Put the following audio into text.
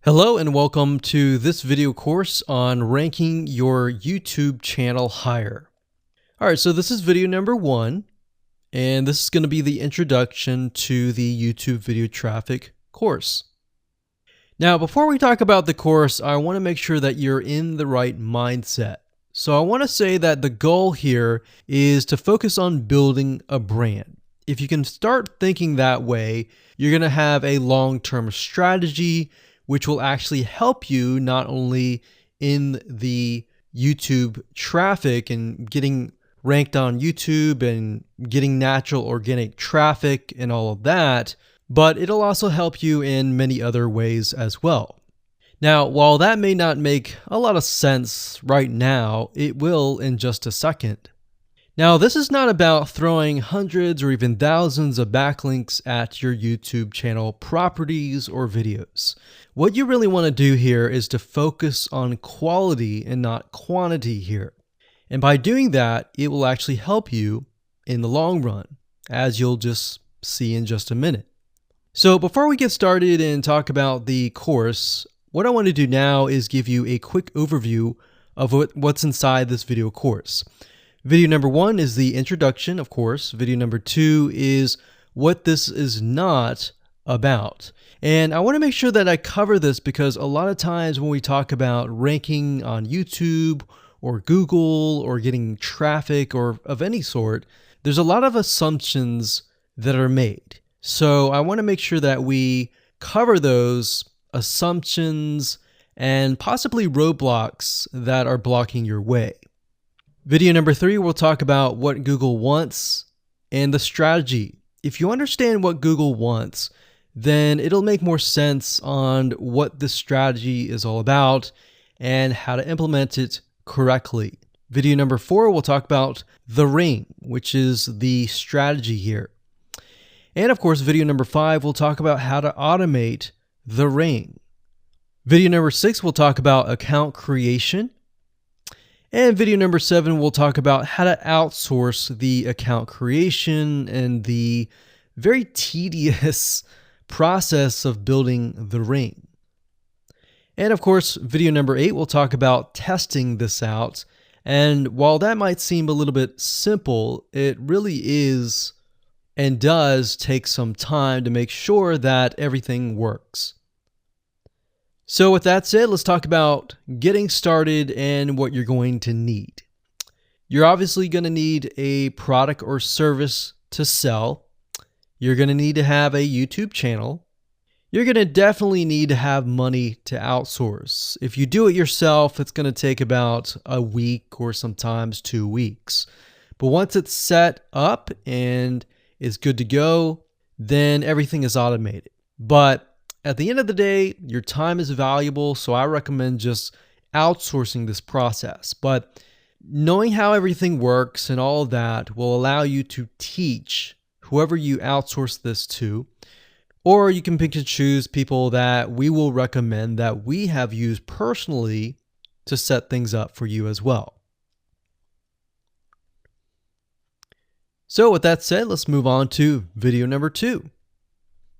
Hello and welcome to this video course on ranking your YouTube channel higher. All right, so this is video number 1, and this is going to be the introduction to the YouTube video traffic course. Now, before we talk about the course, I want to make sure that you're in the right mindset. So I want to say that the goal here is to focus on building a brand. If you can start thinking that way, you're going to have a long-term strategy which will actually help you not only in the YouTube traffic and getting ranked on YouTube and getting natural organic traffic and all of that, but it'll also help you in many other ways as well. Now, while that may not make a lot of sense right now, it will in just a second. Now, this is not about throwing hundreds or even thousands of backlinks at your YouTube channel properties or videos. What you really want to do here is to focus on quality and not quantity here. And by doing that, it will actually help you in the long run, as you'll just see in just a minute. So before we get started and talk about the course, what I want to do now is give you a quick overview of what's inside this video course. Video number 1 is the introduction, of course. Video number 2 is what this is not about. And I want to make sure that I cover this because a lot of times when we talk about ranking on YouTube or Google or getting traffic or of any sort, there's a lot of assumptions that are made. So I want to make sure that we cover those assumptions and possibly roadblocks that are blocking your way. Video number 3, we'll talk about what Google wants and the strategy. If you understand what Google wants, then it'll make more sense on what this strategy is all about and how to implement it correctly. Video number 4, we'll talk about the ring, which is the strategy here. And of course, video number 5, we'll talk about how to automate the ring. Video number 6, we'll talk about account creation. And video number 7, we'll talk about how to outsource the account creation and the very tedious process of building the ring. And of course, video number 8, we'll talk about testing this out. And while that might seem a little bit simple, it really is and does take some time to make sure that everything works. So with that said, let's talk about getting started and what you're going to need. You're obviously going to need a product or service to sell. You're going to need to have a YouTube channel. You're going to definitely need to have money to outsource. If you do it yourself, it's going to take about a week or sometimes 2 weeks. But once it's set up and is good to go, then everything is automated. But at the end of the day, your time is valuable, so I recommend just outsourcing this process. But knowing how everything works and all of that will allow you to teach whoever you outsource this to, or you can pick and choose people that we will recommend that we have used personally to set things up for you as well. So with that said, let's move on to video number 2.